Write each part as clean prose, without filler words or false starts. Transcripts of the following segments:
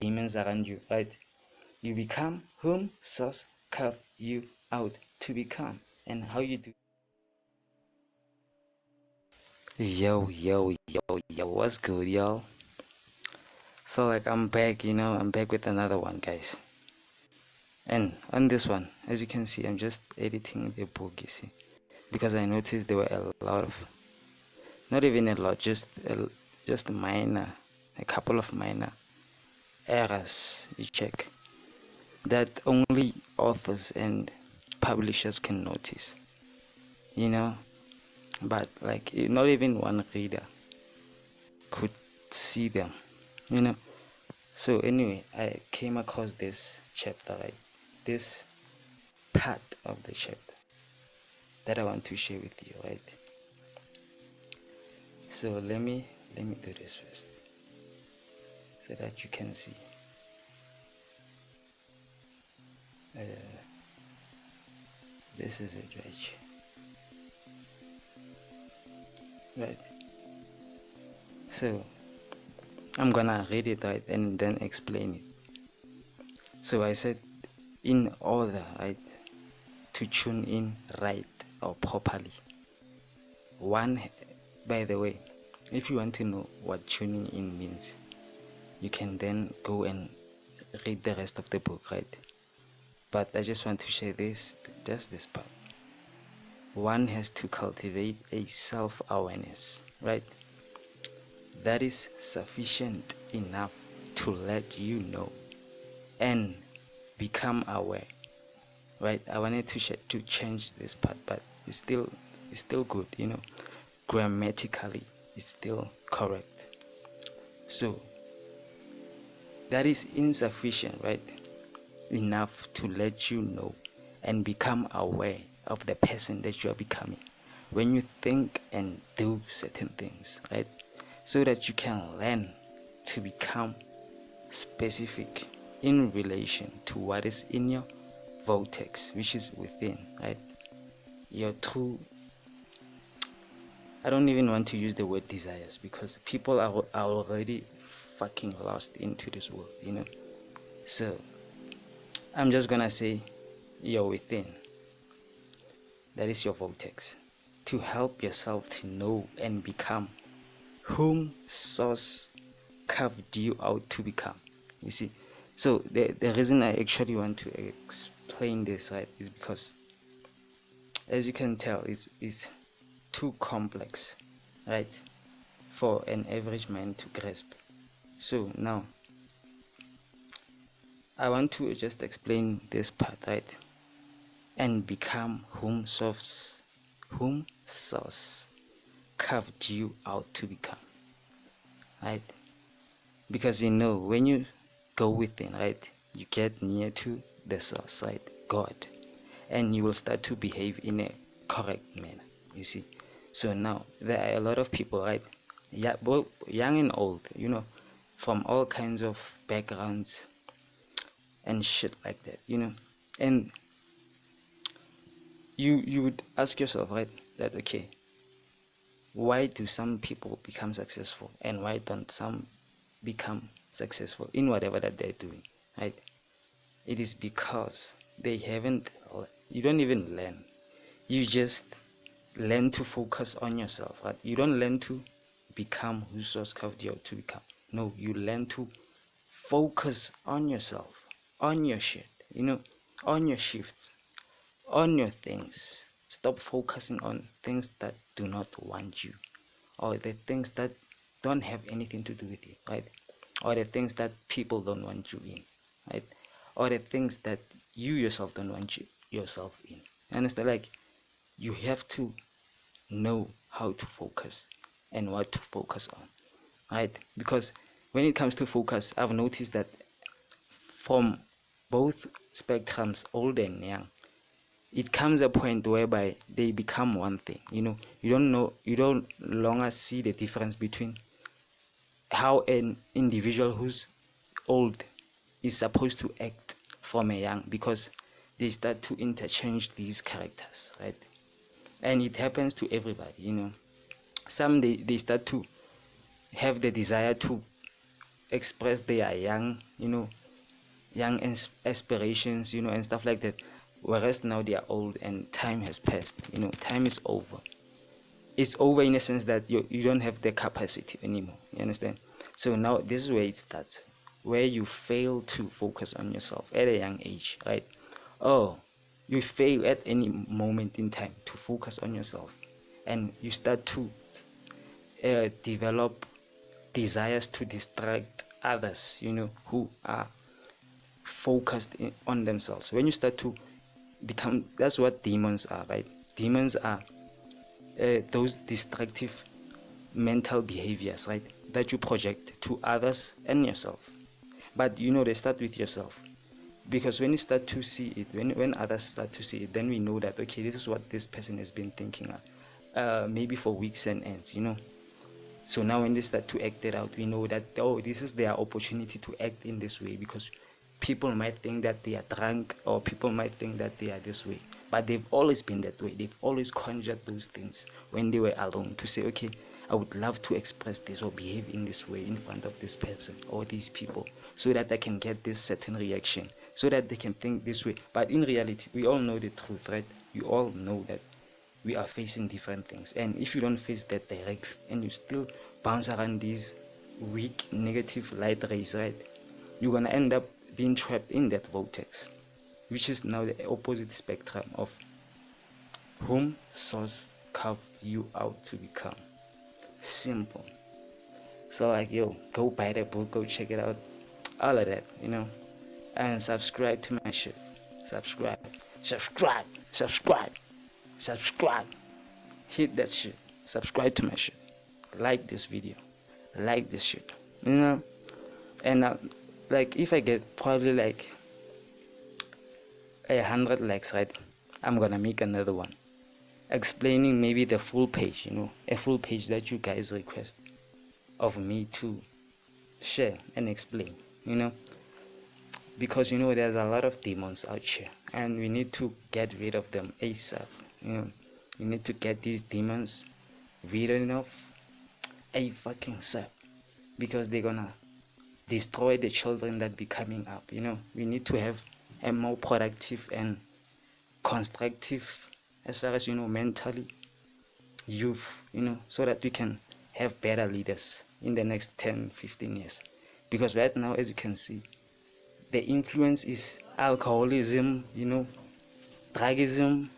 demons around you, right? You become whom source carved you out to become. And how you do. Yo, what's good, y'all? So, like, I'm back, I'm back with another one, guys. And on this one, as you can see, I'm just editing the book, you see, because I noticed there were a lot of, not even a lot, just minor, a couple of minor errors you check that only authors and publishers can notice, you know, but like not even one reader could see them, you know. So anyway, I came across this chapter, right? This part of the chapter that I want to share with you, right? So let me do this first so that you can see. This is it right here. Right. So I'm gonna read it, right, and then explain it. So I said, in order, right, to tune in right or properly. One, by the way, if you want to know what tuning in means, you can then go and read the rest of the book, right? But I just want to share just this part. One has to cultivate a self-awareness, right? That is sufficient enough to let you know and become aware, right? I wanted to change this part, but it's still good, grammatically it's still correct. So that is insufficient, right? Enough to let you know and become aware of the person that you are becoming when you think and do certain things, right? So that you can learn to become specific in relation to what is in your vortex, which is within, right? Your true, I don't even want to use the word desires because people are already fucking lost into this world. So I'm just gonna say you're within. That is your vortex. To help yourself to know and become whom Source carved you out to become. You see? So the reason I actually want to explain this, right, is because as you can tell, it's too complex, right, for an average man to grasp. So now I want to just explain this part, right? And become whom source carved you out to become, right? Because when you go within, right, you get near to the source, right, God, and you will start to behave in a correct manner, you see. So now there are a lot of people, right, yeah, both young and old, from all kinds of backgrounds and shit like that, and you would ask yourself, right, that okay, why do some people become successful and why don't some become successful in whatever that they're doing, right? It is because they haven't, you don't even learn, you just learn to focus on yourself, right? You don't learn to become who source carved you to become. No, you learn to focus on yourself, on your shit, on your shifts, on your things. Stop focusing on things that do not want you, or the things that don't have anything to do with you, right? Or the things that people don't want you in, right? Or the things that you yourself don't want yourself in. Understand? Like, you have to know how to focus and what to focus on, right? Because when it comes to focus, I've noticed that from both spectrums, old and young, it comes a point whereby they become one thing. You don't longer see the difference between how an individual who's old is supposed to act from a young, because they start to interchange these characters, right? And it happens to everybody. Some they start to have the desire to express their young, young aspirations, and stuff like that. Whereas now they are old and time has passed. Time is over. It's over in a sense that you don't have the capacity anymore. You understand? So now this is where it starts, where you fail to focus on yourself at a young age, right? Oh, you fail at any moment in time to focus on yourself, and you start to develop desires to distract others, who are focused on themselves. When you start to become, that's what demons are, right? Demons are those destructive mental behaviors, right, that you project to others and yourself. But they start with yourself, because when you start to see it, when others start to see it, then we know that, okay, this is what this person has been thinking, maybe for weeks and ends. So now when they start to act it out, we know that, oh, this is their opportunity to act in this way, because people might think that they are drunk, or people might think that they are this way, but they've always been that way. They've always conjured those things when they were alone, to say, okay, I would love to express this or behave in this way in front of this person or these people, so that I can get this certain reaction, so that they can think this way. But in reality, we all know the truth, right? You all know that we are facing different things, and if you don't face that directly and you still bounce around these weak negative light rays, right, you're gonna end up being trapped in that vortex, which is now the opposite spectrum of whom source carved you out to become. Simple. So like, yo, go buy the book, go check it out, all of that, and subscribe to my shit. Subscribe, subscribe, subscribe, subscribe. Hit that shit. Subscribe to my shit. Like this video. Like this shit. And like, if I get probably like 100 likes, right, I'm gonna make another one explaining maybe the full page, a full page that you guys request of me to share and explain, because there's a lot of demons out here, and we need to get rid of them ASAP. We need to get these demons rid of a fucking sap, because they're gonna destroy the children that be coming up. We need to have a more productive and constructive, as far as mentally, youth, so that we can have better leaders in the next 10-15 years. Because right now, as you can see, the influence is alcoholism, drugism.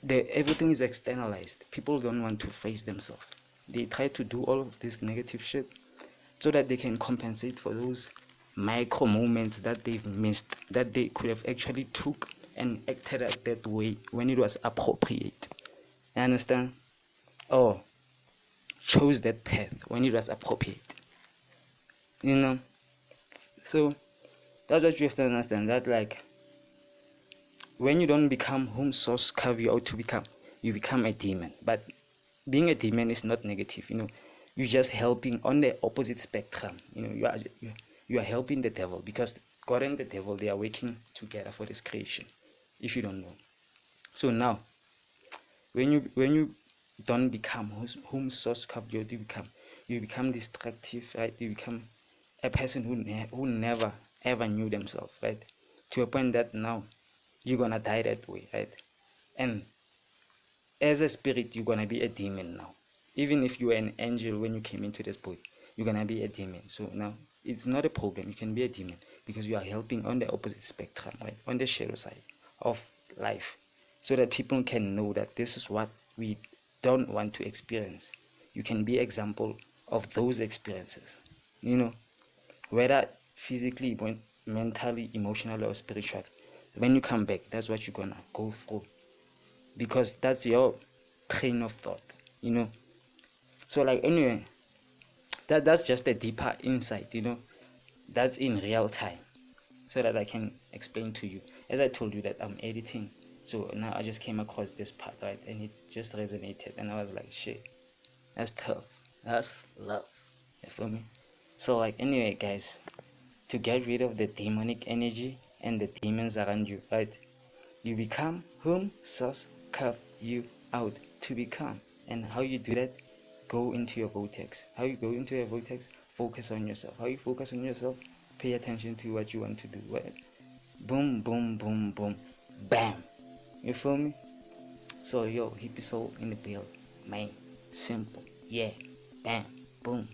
Everything is externalized. People don't want to face themselves. They try to do all of this negative shit so that they can compensate for those micro moments that they've missed, that they could have actually took and acted out that way when it was appropriate. You understand? Or chose that path when it was appropriate. So that's what you have to understand, that like, when you don't become whom source carve you out to become, you become a demon. But being a demon is not negative. You're just helping on the opposite spectrum. You are helping the devil, because God and the devil, they are working together for this creation, if you don't know. So now, when you don't become whom source carved you to become, you become destructive, right? You become a person who never ever knew themselves, right? To a point that now you're gonna die that way, right? And as a spirit, you're gonna be a demon now. Even if you were an angel when you came into this body, you're gonna be a demon. So now it's not a problem. You can be a demon because you are helping on the opposite spectrum, right? On the shadow side of life, so that people can know that this is what we don't want to experience. You can be example of those experiences, whether physically, mentally, emotionally, or spiritually. When you come back, that's what you're gonna go through, because that's your train of thought. So like, anyway, that's just a deeper insight. That's in real time, so that I can explain to you. As I told you that I'm editing, so now I just came across this part, right, and it just resonated, and I was like, shit, that's tough, that's love. You feel me? So like, anyway, guys, to get rid of the demonic energy and the demons around you, right, you become whom source carved you out to become. And how you do that? Go into your vortex. How you go into your vortex? focus on yourself. How you focus on yourself? Pay attention to what you want to do. What? Boom, boom, boom, boom, bam. You feel me? So yo, hippie soul in the build, man. Simple, yeah. Bam, boom.